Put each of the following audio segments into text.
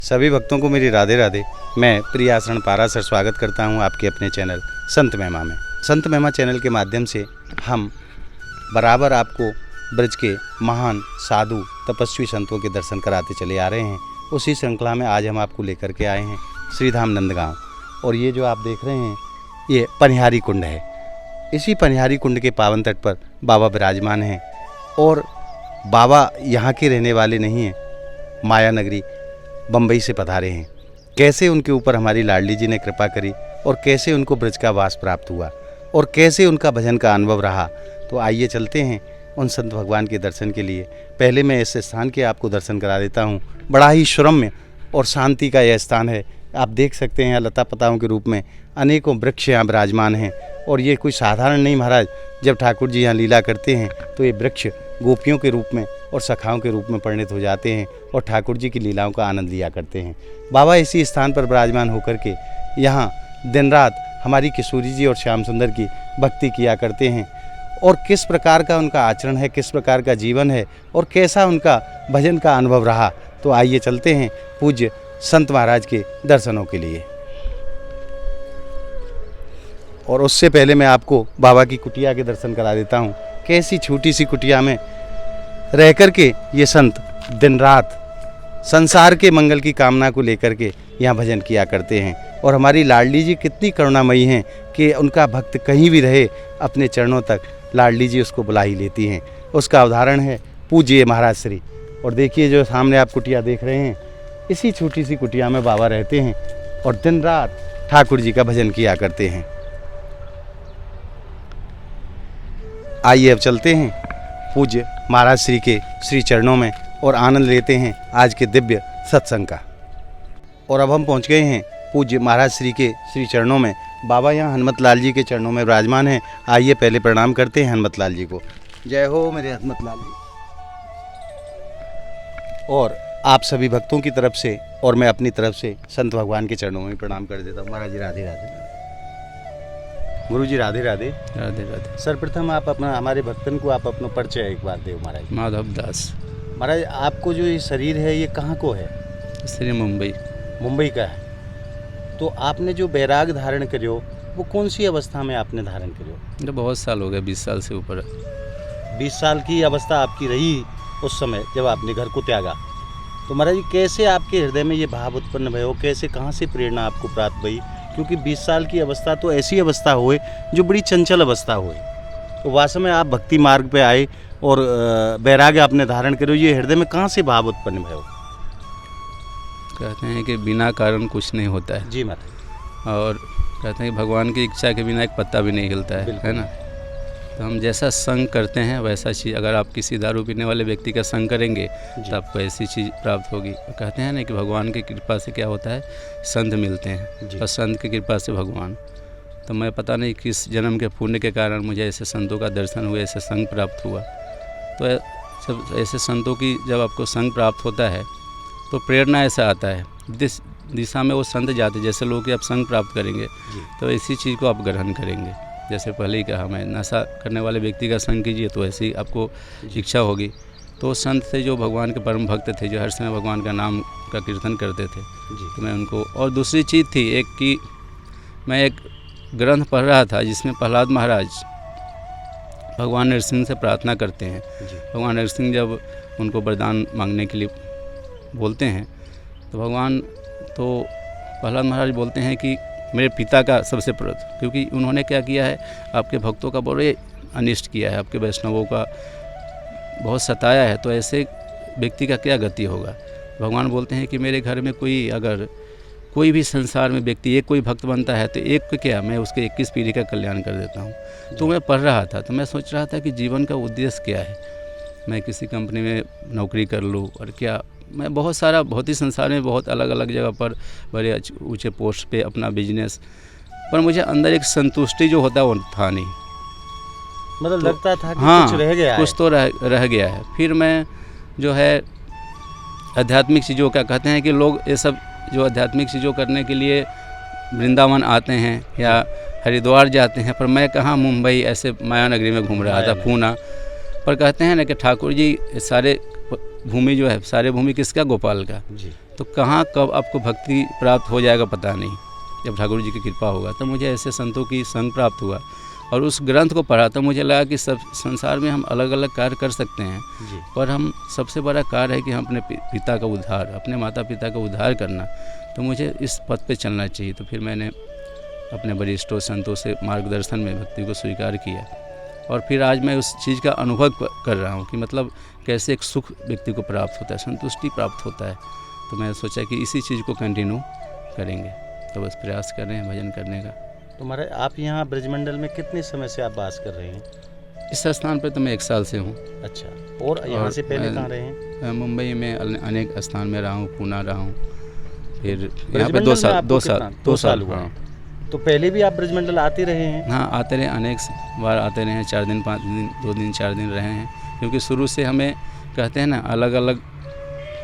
सभी भक्तों को मेरी राधे राधे। मैं प्रिय आचरण पारासर स्वागत करता हूं आपके अपने चैनल संत महिमा में। संत महिमा चैनल के माध्यम से हम बराबर आपको ब्रज के महान साधु तपस्वी संतों के दर्शन कराते चले आ रहे हैं। उसी श्रृंखला में आज हम आपको लेकर के आए हैं श्रीधाम नंदगांव। और ये जो आप देख रहे हैं ये पनिहारी कुंड है। इसी पनिहारी कुंड के पावन तट पर बाबा विराजमान हैं। और बाबा यहाँ के रहने वाले नहीं हैं, माया नगरी बम्बई से पधारे हैं। कैसे उनके ऊपर हमारी लाडली जी ने कृपा करी और कैसे उनको ब्रज का वास प्राप्त हुआ और कैसे उनका भजन का अनुभव रहा, तो आइए चलते हैं उन संत भगवान के दर्शन के लिए। पहले मैं इस स्थान के आपको दर्शन करा देता हूँ। बड़ा ही सुरम्य और शांति का यह स्थान है। आप देख सकते हैं लता पताओं के रूप में अनेकों वृक्ष यहाँ विराजमान हैं। और ये कोई साधारण नहीं महाराज, जब ठाकुर जी यहाँ लीला करते हैं तो ये वृक्ष गोपियों के रूप में और सखाओं के रूप में परिणित हो जाते हैं और ठाकुर जी की लीलाओं का आनंद लिया करते हैं। बाबा इसी स्थान पर विराजमान होकर के यहाँ दिन रात हमारी किशोरी जी और श्याम सुंदर की भक्ति किया करते हैं। और किस प्रकार का उनका आचरण है, किस प्रकार का जीवन है और कैसा उनका भजन का अनुभव रहा, तो आइए चलते हैं पूज्य संत महाराज के दर्शनों के लिए। और उससे पहले मैं आपको बाबा की कुटिया के दर्शन करा देता हूँ। कैसी छोटी सी कुटिया में रह कर के ये संत दिन रात संसार के मंगल की कामना को लेकर के यहाँ भजन किया करते हैं। और हमारी लाडली जी कितनी करुणामयी हैं कि उनका भक्त कहीं भी रहे अपने चरणों तक लाडली जी उसको बुला ही लेती हैं। उसका उदाहरण है पूज्य महाराज श्री। और देखिए जो सामने आप कुटिया देख रहे हैं, इसी छोटी सी कुटिया में बाबा रहते हैं और दिन रात ठाकुर जी का भजन किया करते हैं। आइए अब चलते हैं पूज्य महाराज श्री के श्री चरणों में और आनंद लेते हैं आज के दिव्य सत्संग का। और अब हम पहुंच गए हैं पूज्य महाराज श्री के श्री चरणों में। बाबा यहाँ हनुमत लाल जी के चरणों में विराजमान हैं। आइए पहले प्रणाम करते हैं हनुमत लाल जी को। जय हो मेरे हनुमत लाल जी। और आप सभी भक्तों की तरफ से और मैं अपनी तरफ से संत भगवान के चरणों में प्रणाम कर देता हूँ। महाराज जी राधे राधे। गुरु जी राधे राधे। राधे राधे। सर्वप्रथम आप अपना हमारे भक्तन को आप अपना परिचय एक बार दो महाराज। माधव दास। महाराज आपको जो ये शरीर है ये कहाँ को है? श्री मुंबई का है। तो आपने जो बैराग धारण करियो वो कौन सी अवस्था में आपने धारण करियो? तो बहुत साल हो गए, 20 साल से ऊपर। 20 साल की अवस्था आपकी रही उस समय जब आपने घर को त्यागा। तो महाराज जी कैसे आपके हृदय में ये भाव उत्पन्न भयो, कैसे कहाँ से प्रेरणा आपको प्राप्त हुई? क्योंकि 20 साल की अवस्था तो ऐसी अवस्था हुए जो बड़ी चंचल अवस्था हुई। तो वास्तव में आप भक्ति मार्ग पे आए और बैराग आपने धारण करो, ये हृदय में कहाँ से भाव उत्पन्न भयो? कहते हैं कि बिना कारण कुछ नहीं होता है जी महाराज। और कहते हैं कि भगवान की इच्छा के बिना एक पत्ता भी नहीं हिलता है ना। तो हम जैसा संग करते हैं वैसा चीज़, अगर आप किसी दारू पीने वाले व्यक्ति का संग करेंगे तो आपको ऐसी चीज़ प्राप्त होगी। कहते हैं ना कि भगवान की कृपा से क्या होता है, संत मिलते हैं और संत की कृपा से भगवान। तो मैं पता नहीं किस जन्म के पुण्य के कारण मुझे ऐसे संतों का दर्शन हुआ, ऐसे संग प्राप्त हुआ। तो जब ऐसे संतों की जब आपको संग प्राप्त होता है तो प्रेरणा ऐसा आता है, जिस दिशा में वो संत जाते, जैसे लोग कि आप संग प्राप्त करेंगे तो इसी चीज़ को आप ग्रहण करेंगे। जैसे पहले ही कहा मैं, नशा करने वाले व्यक्ति का संग कीजिए तो ऐसी आपको इच्छा होगी। तो संत थे जो भगवान के परम भक्त थे, जो हर समय भगवान का नाम का कीर्तन करते थे, तो मैं उनको। और दूसरी चीज़ थी एक कि मैं एक ग्रंथ पढ़ रहा था जिसमें प्रहलाद महाराज भगवान नरसिंह से प्रार्थना करते हैं। भगवान नरसिंह जब उनको वरदान मांगने के लिए बोलते हैं तो प्रहलाद महाराज बोलते हैं कि मेरे पिता का सबसे प्रथम, क्योंकि उन्होंने क्या किया है, आपके भक्तों का बड़े अनिष्ट किया है, आपके वैष्णवों का बहुत सताया है, तो ऐसे व्यक्ति का क्या गति होगा। भगवान बोलते हैं कि मेरे घर में कोई भी संसार में व्यक्ति एक कोई भक्त बनता है तो एक को क्या, मैं उसके 21 पीढ़ी का कल्याण कर देता हूँ। तो मैं पढ़ रहा था तो मैं सोच रहा था कि जीवन का उद्देश्य क्या है, मैं किसी कंपनी में नौकरी कर लूँ और क्या, मैं बहुत ही संसार में बहुत अलग अलग जगह पर बड़े ऊंचे पोस्ट पे अपना बिजनेस, पर मुझे अंदर एक संतुष्टि जो होता है वो था नहीं। मतलब तो लगता था कि हाँ, कुछ रह गया है। कुछ तो रह गया है। फिर मैं जो है आध्यात्मिक चीज़ों का कहते हैं कि लोग ये सब जो आध्यात्मिक चीज़ों करने के लिए वृंदावन आते हैं या हरिद्वार जाते हैं, पर मैं कहाँ मुंबई ऐसे माया नगरी में घूम रहा था, पूना। पर कहते हैं ना कि ठाकुर जी सारे भूमि जो है, सारे भूमि किसका, गोपाल का। तो कहाँ कब आपको भक्ति प्राप्त हो जाएगा पता नहीं। जब ठाकुर जी की कृपा होगा तो मुझे ऐसे संतों की संग प्राप्त हुआ और उस ग्रंथ को पढ़ा तो मुझे लगा कि सब संसार में हम अलग अलग कार्य कर सकते हैं, पर हम सबसे बड़ा कार्य है कि हम अपने पिता का उद्धार, अपने माता पिता का उद्धार करना, तो मुझे इस पथ पे चलना चाहिए। तो फिर मैंने अपने वरिष्ठों संतों से मार्गदर्शन में भक्ति को स्वीकार किया और फिर आज मैं उस चीज़ का अनुभव कर रहा हूँ कि मतलब कैसे एक सुख व्यक्ति को प्राप्त होता है, संतुष्टि प्राप्त होता है। तो मैंने सोचा कि इसी चीज़ को कंटिन्यू करेंगे, तो बस प्रयास कर रहे हैं भजन करने का। तुम्हारे आप यहाँ ब्रजमंडल में कितने समय से आप वास कर रहे हैं? इस स्थान पर तो मैं 1 साल से हूँ। अच्छा, और यहाँ से पहले कहाँ रहे हैं? मुंबई में अनेक स्थान में रहा हूँ, पूना रहा हूँ, फिर यहाँ पे 2 साल हुआ। तो पहले भी आप ब्रजमंडल आते रहे हैं? हाँ, आते रहे, अनेक बार आते रहे हैं, 4 दिन 5 दिन 2 दिन 4 दिन रहे हैं, क्योंकि शुरू से हमें कहते हैं ना अलग अलग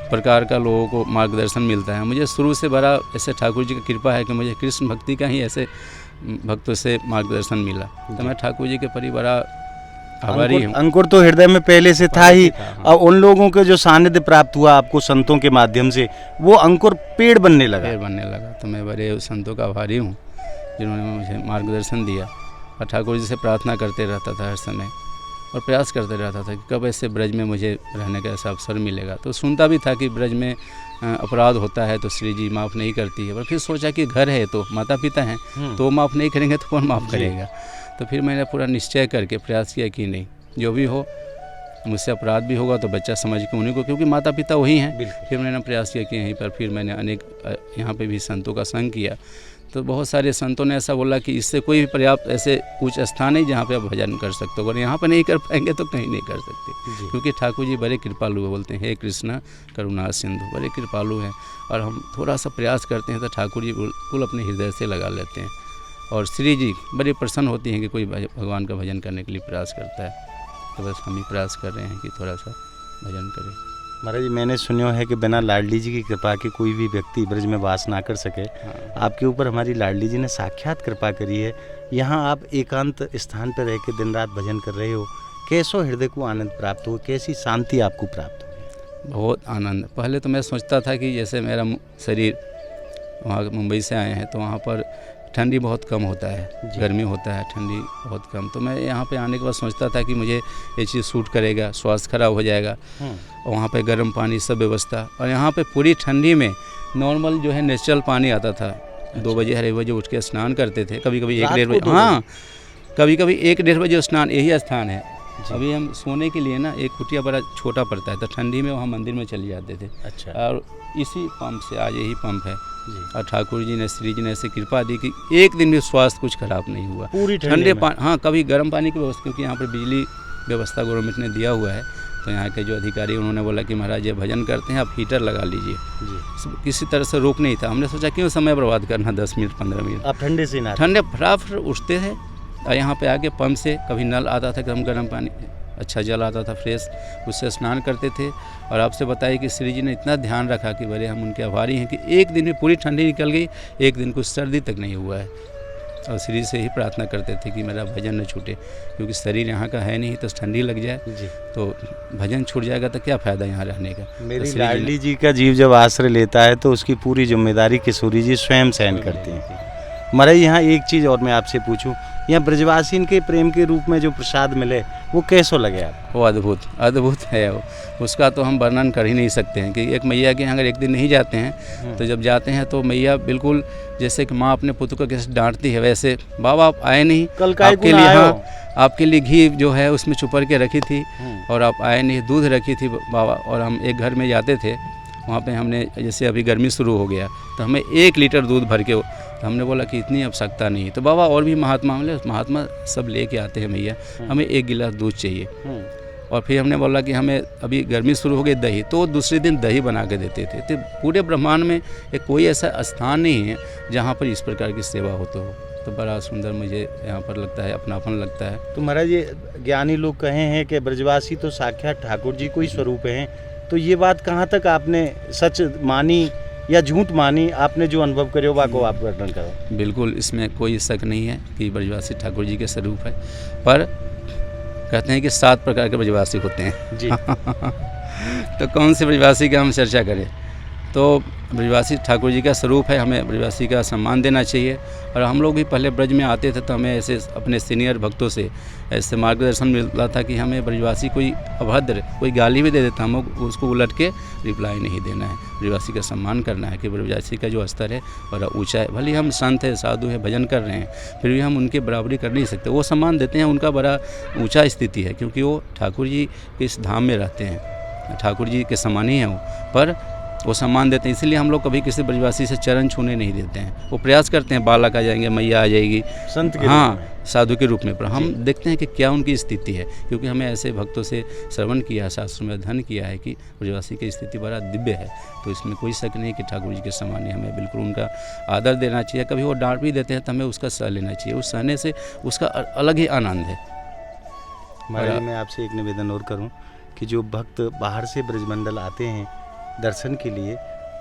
प्रकार का लोगों को मार्गदर्शन मिलता है। मुझे शुरू से बड़ा ऐसे ठाकुर जी की कृपा है कि मुझे कृष्ण भक्ति का ही ऐसे भक्तों से मार्गदर्शन मिला, तो मैं ठाकुर जी के प्रति बड़ा आभारी हूँ। अंकुर तो हृदय में पहले से था ही, और उन लोगों के जो सानिध्य प्राप्त हुआ आपको संतों के माध्यम से, वो अंकुर पेड़ बनने लगा। तो मैं बड़े संतों का आभारी हूँ जिन्होंने मुझे मार्गदर्शन दिया, और ठाकुर जी से प्रार्थना करते रहता था हर समय और प्रयास करते रहता था कि कब ऐसे ब्रज में मुझे रहने का ऐसा अवसर मिलेगा। तो सुनता भी था कि ब्रज में अपराध होता है तो श्री जी माफ़ नहीं करती है, पर फिर सोचा कि घर है तो माता पिता हैं तो माफ़ नहीं करेंगे तो कौन माफ़ करेगा। तो फिर मैंने पूरा निश्चय करके प्रयास किया कि नहीं, जो भी हो मुझसे अपराध भी होगा तो बच्चा समझ के उन्हीं को, क्योंकि माता पिता वही हैं। फिर मैंने प्रयास किया कि यहीं पर फिर मैंने अनेक यहाँ पे भी संतों का संग किया, तो बहुत सारे संतों ने ऐसा बोला कि इससे कोई भी पर्याप्त ऐसे उच्च स्थान है जहाँ पे आप भजन कर सकते हो, अगर यहाँ पर नहीं कर पाएंगे तो कहीं नहीं कर सकते, क्योंकि ठाकुर जी बड़े कृपालु है। बोलते हैं हे कृष्णा करुणा सिंधु, बड़े कृपालु हैं, और हम थोड़ा सा प्रयास करते हैं तो ठाकुर जी बिल्कुल अपने हृदय से लगा लेते हैं, और श्री जी बड़े प्रसन्न होती हैं कि कोई भगवान का भजन करने के लिए प्रयास करता है। तो बस हम ही प्रयास कर रहे हैं कि थोड़ा सा भजन करें। महाराज जी, मैंने सुना है कि बिना लाडली जी की कृपा के कोई भी व्यक्ति ब्रज में वास ना कर सके। आपके ऊपर हमारी लाडली जी ने साक्षात कृपा करी है। यहाँ आप एकांत स्थान पर रह के दिन रात भजन कर रहे हो, कैसो हृदय को आनंद प्राप्त हो, कैसी शांति आपको प्राप्त हो? बहुत आनंद। पहले तो मैं सोचता था कि जैसे मेरा शरीर, वहाँ मुंबई से आए हैं तो वहाँ पर ठंडी बहुत कम होता है, गर्मी होता है, ठंडी बहुत कम, तो मैं यहाँ पे आने के बाद सोचता था कि मुझे ये चीज़ सूट करेगा, स्वास्थ्य खराब हो जाएगा, और वहाँ पे गर्म पानी सब व्यवस्था, और यहाँ पे पूरी ठंडी में नॉर्मल जो है नेचुरल पानी आता था। 2 बजे 2:30 बजे उठ के स्नान करते थे, कभी कभी 1-1:30 बजे, हाँ कभी कभी 1-1:30 बजे स्नान। यही स्थान है, अभी हम सोने के लिए ना एक कुटिया बड़ा छोटा पड़ता है, तो ठंडी में वहाँ मंदिर में चले जाते थे। अच्छा। और इसी पंप से आज यही पंप है, और ठाकुर जी ने श्री जी ने ऐसे कृपा दी कि एक दिन भी स्वास्थ्य कुछ खराब नहीं हुआ, पूरी ठंडे पानी। हाँ, कभी गर्म पानी की व्यवस्था, क्योंकि यहाँ पर बिजली व्यवस्था गवर्नमेंट ने दिया हुआ है, तो यहाँ के जो अधिकारी उन्होंने बोला कि महाराज ये भजन करते हैं, आप हीटर लगा लीजिए। किसी तरह से रोक नहीं था। हमने सोचा क्यों समय बर्बाद करना, 10 मिनट 15 मिनट। आप ठंडे से ना, ठंडे फटाफट उठते थे, और यहाँ पे आके पंप से कभी नल आता था, गर्म पानी, अच्छा जल आता था फ्रेश, उससे स्नान करते थे। और आपसे बताइए कि श्री जी ने इतना ध्यान रखा कि बड़े हम उनके आभारी हैं कि एक दिन में पूरी ठंडी निकल गई, एक दिन कुछ सर्दी तक नहीं हुआ है। और श्री से ही प्रार्थना करते थे कि मेरा भजन न छूटे, क्योंकि शरीर यहाँ का है नहीं, तो ठंडी लग जाए तो भजन छूट जाएगा तो क्या फ़ायदा यहाँ रहने का। मेरी लाडली जी का जीव जब आश्रय लेता है तो उसकी पूरी जिम्मेदारी किशोरी जी स्वयं सहन करते हैं। महाराज, यहाँ एक चीज़ और मैं आपसे पूछूं, यहाँ ब्रजवासीन के प्रेम के रूप में जो प्रसाद मिले वो कैसो लगे आप? वो अद्भुत है वो, उसका तो हम वर्णन कर ही नहीं सकते हैं कि एक मैया के यहाँ अगर एक दिन नहीं जाते हैं तो जब जाते हैं तो मैया बिल्कुल जैसे कि माँ अपने पुत्र को कैसे डांटती है, वैसे बाबा आप आए नहीं, आपके लिए, हाँ आपके लिए घी जो है उसमें छुपर के रखी थी और आप आए नहीं, दूध रखी थी बाबा। और हम एक घर में जाते थे, वहाँ पे हमने जैसे अभी गर्मी शुरू हो गया तो हमें 1 लीटर दूध भर के, तो हमने बोला कि इतनी आवश्यकता नहीं, तो बाबा और भी महात्मा सब लेके आते हैं मैया, हमें 1 गिलास दूध चाहिए। और फिर हमने बोला कि हमें अभी गर्मी शुरू हो गई दही, तो दूसरे दिन दही बना के देते थे। तो पूरे ब्रह्मांड में एक कोई ऐसा स्थान नहीं है जहाँ पर इस प्रकार की सेवा होती हो। तो बड़ा सुंदर मुझे यहाँ पर लगता है, अपनापन लगता है। तो महाराज, ये ज्ञानी लोग कहे हैं कि ब्रजवासी तो साक्षात ठाकुर जी को ही स्वरूप हैं, तो ये बात कहाँ तक आपने सच मानी या झूठ मानी? आपने जो अनुभव करे वो को आप वर्णन करो। बिल्कुल, इसमें कोई शक नहीं है कि ब्रजवासी ठाकुर जी के स्वरूप है, पर कहते हैं कि 7 प्रकार के ब्रजवासी होते हैं जी। तो कौन से ब्रजवासी की हम चर्चा करें? तो ब्रजवासी ठाकुर जी का स्वरूप है, हमें ब्रजवासी का सम्मान देना चाहिए। और हम लोग भी पहले ब्रज में आते थे तो हमें ऐसे अपने सीनियर भक्तों से ऐसे मार्गदर्शन मिलता था कि हमें ब्रजवासी कोई अभद्र कोई गाली भी दे देता, हम लोग उसको उलट के रिप्लाई नहीं देना है, ब्रजवासी का सम्मान करना है कि ब्रजवासी का जो स्तर है बड़ा ऊंचा है। भले हम संत है, साधु है, भजन कर रहे हैं, फिर भी हम उनकी बराबरी कर नहीं सकते। वो सम्मान देते हैं, उनका बड़ा ऊँचा स्थिति है, क्योंकि वो ठाकुर जी के इस धाम में रहते हैं, ठाकुर जी के समान ही हैं वो, पर वो सम्मान देते हैं। इसलिए हम लोग कभी किसी ब्रजवासी से चरण छूने नहीं देते हैं। वो प्रयास करते हैं बालक आ जाएंगे, मैया आ जाएगी, संत के हाँ रूप में। साधु के रूप में, पर हम देखते हैं कि क्या उनकी स्थिति है, क्योंकि हमें ऐसे भक्तों से श्रवण किया, शास्त्र में अध्ययन किया है कि ब्रजवासी की स्थिति बड़ा दिव्य है। तो इसमें कोई शक नहीं कि ठाकुर जी के समान ही हमें बिल्कुल उनका आदर देना चाहिए। कभी वो डांट भी देते हैं तो हमें उसका सह लेना चाहिए, उस सहने से उसका अलग ही आनंद है। महाराज मैं आपसे एक निवेदन और करूं कि जो भक्त बाहर से ब्रजमंडल आते हैं दर्शन के लिए,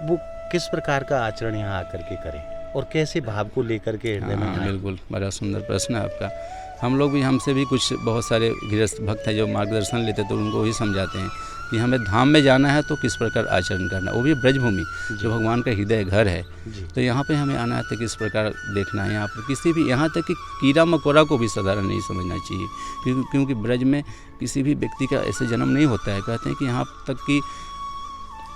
वो किस प्रकार का आचरण यहाँ आकर के करें और कैसे भाव को लेकर के हृदय में हाँ, लाएं? बिल्कुल, बड़ा सुंदर प्रश्न है आपका। हम लोग भी, हमसे भी कुछ बहुत सारे गृहस्थ भक्त हैं जो मार्गदर्शन लेते तो उनको वही समझाते हैं कि हमें धाम में जाना है तो किस प्रकार आचरण करना, वो भी ब्रजभूमि जो भगवान का हृदय घर है। तो यहाँ पे हमें आना है तो किस प्रकार देखना है। यहाँ पर किसी भी, यहाँ तक कि कीड़ा मकोड़ा को भी साधारण नहीं समझना चाहिए, क्योंकि ब्रज में किसी भी व्यक्ति का ऐसे जन्म नहीं होता है। कहते हैं कि यहाँ तक कि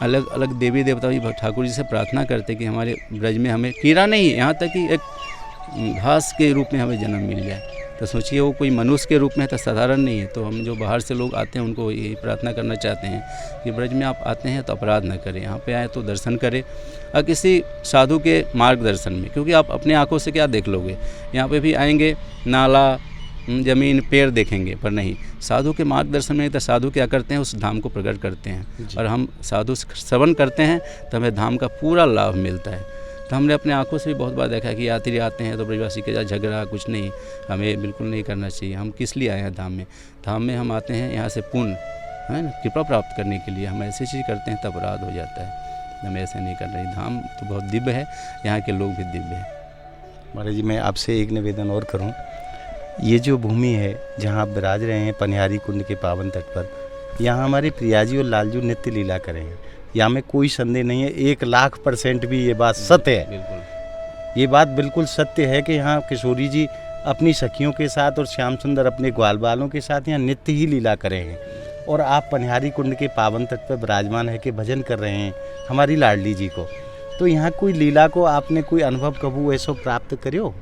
अलग अलग देवी देवता भी ठाकुर जी से प्रार्थना करते कि हमारे ब्रज में हमें कीड़ा नहीं, यहाँ तक कि एक घास के रूप में हमें जन्म मिल जाए। तो सोचिए वो कोई मनुष्य के रूप में है तो साधारण नहीं है। तो हम जो बाहर से लोग आते हैं उनको यही प्रार्थना करना चाहते हैं कि ब्रज में आप आते हैं तो अपराध न करें, यहाँ पे आए तो दर्शन करें और किसी साधु के मार्गदर्शन में, क्योंकि आप अपने आंखों से क्या देख लोगे। यहाँ पे भी आएंगे, नाला, जमीन, पेड़ देखेंगे, पर नहीं, साधु के मार्गदर्शन में। तो साधु क्या करते हैं, उस धाम को प्रकट करते हैं, और हम साधु श्रवण करते हैं तो हमें धाम का पूरा लाभ मिलता है। तो हमने अपने आंखों से भी बहुत बार देखा कि यात्री आते हैं तो ब्रजवासी के साथ झगड़ा कुछ नहीं, हमें बिल्कुल नहीं करना चाहिए। हम किस लिए आए हैं धाम में? धाम में हम आते हैं यहाँ से पुण्य, है ना, कृपा प्राप्त करने के लिए। हम ऐसी चीज़ करते हैं तब अपराध हो जाता है, हम ऐसे नहीं कर रहे। धाम तो बहुत दिव्य है, यहाँ के लोग भी दिव्य हैं। महाराज जी मैं आपसे एक निवेदन और करूं, ये जो भूमि है जहां आप विराज रहे हैं पनिहारी कुंड के पावन तट पर, यहाँ हमारे प्रियाजी और लालजू नित्य लीला करें हैं, यहाँ में कोई संदेह नहीं है। 1,00,000% भी ये बात सत्य है। बिल्कुल, ये बात बिल्कुल सत्य है कि यहाँ किशोरी जी अपनी सखियों के साथ और श्याम सुंदर अपने ग्वाल बालों के साथ यहाँ नित्य ही लीला करें हैं, और आप पनिहारी कुंड के पावन तट पर विराजमान है कि भजन कर रहे हैं हमारी लाडली जी को। तो यहाँ कोई लीला को आपने कोई अनुभव कबू ऐसा प्राप्त करो?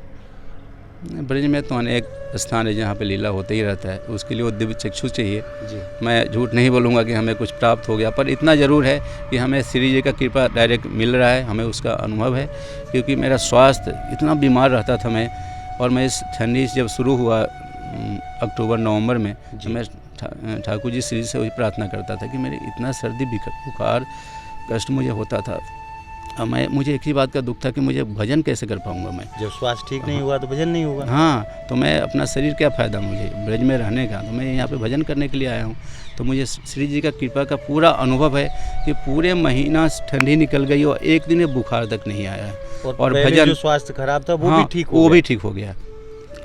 ब्रज में तो अनेक स्थान है जहाँ पे लीला होते ही रहता है, उसके लिए वो दिव्य चक्षु चाहिए जी। मैं झूठ नहीं बोलूँगा कि हमें कुछ प्राप्त हो गया, पर इतना ज़रूर है कि हमें श्री जी का कृपा डायरेक्ट मिल रहा है, हमें उसका अनुभव है। क्योंकि मेरा स्वास्थ्य इतना बीमार रहता था मैं, और मैं इस ठंडी जब शुरू हुआ अक्टूबर नवंबर में, तो मैं ठाकुर जी श्री से वही प्रार्थना करता था कि मेरे इतना सर्दी बुखार कष्ट मुझे होता था। अब मुझे एक ही बात का दुख था कि मुझे भजन कैसे कर पाऊँगा मैं, जब स्वास्थ्य ठीक नहीं हुआ तो भजन नहीं होगा। हाँ, तो मैं अपना शरीर क्या फ़ायदा मुझे ब्रज में रहने का, तो मैं यहाँ पे भजन करने के लिए आया हूँ। तो मुझे श्री जी का कृपा का पूरा अनुभव है कि पूरे महीना ठंडी निकल गई और एक दिन में बुखार तक नहीं आया है। और भजन, जो स्वास्थ्य खराब था वो हाँ, भी ठीक वो भी ठीक हो गया,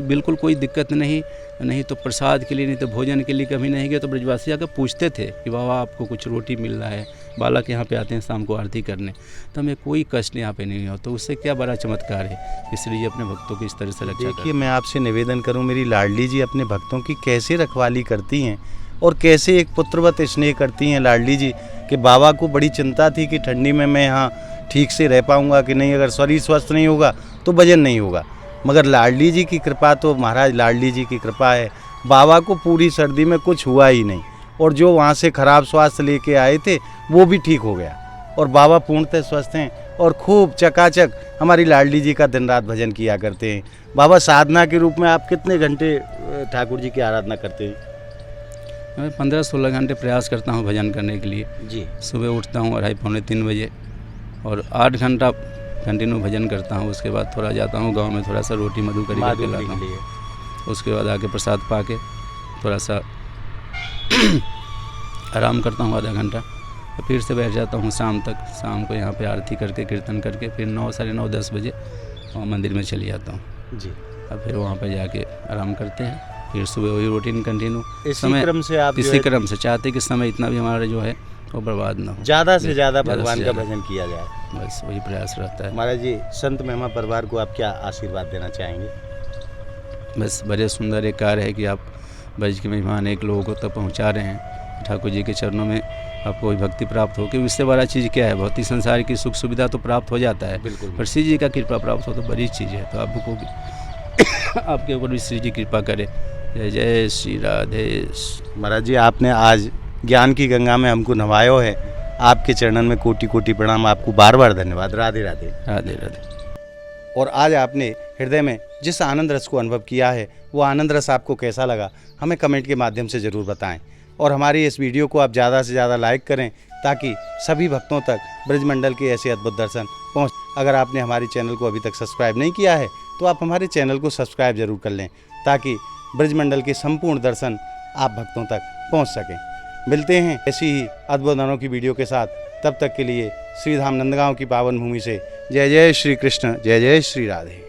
बिल्कुल कोई दिक्कत नहीं तो प्रसाद के लिए, नहीं तो भोजन के लिए कभी नहीं गए। तो ब्रजवासी आकर पूछते थे कि बाबा आपको कुछ रोटी मिल रहा है, बालक यहाँ पे आते हैं शाम को आरती करने, तो हमें कोई कष्ट यहाँ पे नहीं हो। तो उससे क्या बड़ा चमत्कार है कि श्री जी अपने भक्तों की इस तरह से रक्षा। देखिए मैं आपसे निवेदन करूं, मेरी लाडली जी अपने भक्तों की कैसे रखवाली करती हैं और कैसे एक पुत्रवत स्नेह करती हैं लाडली जी, कि बाबा को बड़ी चिंता थी कि ठंडी में मैं यहाँ ठीक से रह पाऊँगा कि नहीं, अगर शरीर स्वस्थ नहीं होगा तो भजन नहीं होगा। मगर लाडली जी की कृपा, तो महाराज लाडली जी की कृपा है, बाबा को पूरी सर्दी में कुछ हुआ ही नहीं, और जो वहाँ से खराब स्वास्थ्य लेके आए थे वो भी ठीक हो गया, और बाबा पूर्णतः स्वस्थ हैं और खूब चकाचक हमारी लाडली जी का दिन रात भजन किया करते हैं। बाबा साधना के रूप में आप कितने घंटे ठाकुर जी की आराधना करते हैं? मैं 15-16 घंटे प्रयास करता हूँ भजन करने के लिए जी। सुबह उठता हूँ 2:30-3 बजे और 8 घंटा कंटिन्यू भजन करता हूँ। उसके बाद थोड़ा जाता हूँ गांव में, थोड़ा सा रोटी मधुकरी करके लाता हूँ। उसके बाद आके प्रसाद पा के थोड़ा सा आराम करता हूँ आधा घंटा, और फिर से बैठ जाता हूँ शाम तक। शाम को यहाँ पे आरती करके कीर्तन करके फिर 9, साढ़े 9, 10 बजे मंदिर में चले जाता हूँ जी। और फिर वहाँ पे जाके आराम करते हैं। फिर सुबह वही रूटीन कंटिन्यू इसी क्रम से आप इसी क्रम से चाहते कि समय इतना भी हमारा जो है वो बर्बाद ना हो। ज़्यादा से ज़्यादा ज़्यादा से भगवान का ज़्यादा। भजन किया जाए। बस वही प्रयास रहता है। महाराज जी, संत महिमा परिवार को आप क्या आशीर्वाद देना चाहेंगे? बस बड़े सुंदर एक कार्य है कि आप ब्रज की महिमा अनेक लोगों को तक पहुंचा रहे हैं। ठाकुर जी के चरणों में आपको वही भक्ति प्राप्त हो, कि इससे बड़ा चीज़ क्या है। भौतिक संसार की सुख सुविधा तो प्राप्त हो जाता है, बिल्कुल। पर श्री जी का कृपा प्राप्त हो तो बड़ी चीज़ है। तो आपको भी आपके ऊपर भी श्री जी कृपा करे। जय जय श्री राधे। महाराज जी, आपने आज ज्ञान की गंगा में हमको नवायो है। आपके चरणन में कोटि कोटि प्रणाम। आपको बार बार धन्यवाद। राधे राधे। राधे राधे। और आज आपने हृदय में जिस आनंद रस को अनुभव किया है, वो आनंद रस आपको कैसा लगा, हमें कमेंट के माध्यम से ज़रूर बताएं। और हमारी इस वीडियो को आप ज़्यादा से ज़्यादा लाइक करें, ताकि सभी भक्तों तक ब्रजमंडल के ऐसे अद्भुत दर्शन पहुँच। अगर आपने हमारे चैनल को अभी तक सब्सक्राइब नहीं किया है, तो आप हमारे चैनल को सब्सक्राइब जरूर कर लें, ताकि ब्रजमंडल के संपूर्ण दर्शन आप भक्तों तक पहुँच सकें। मिलते हैं ऐसी ही अद्भुत अनोखी वीडियो के साथ। तब तक के लिए श्रीधाम नंदगांव की पावन भूमि से जय जय श्री कृष्ण, जय जय श्री राधे।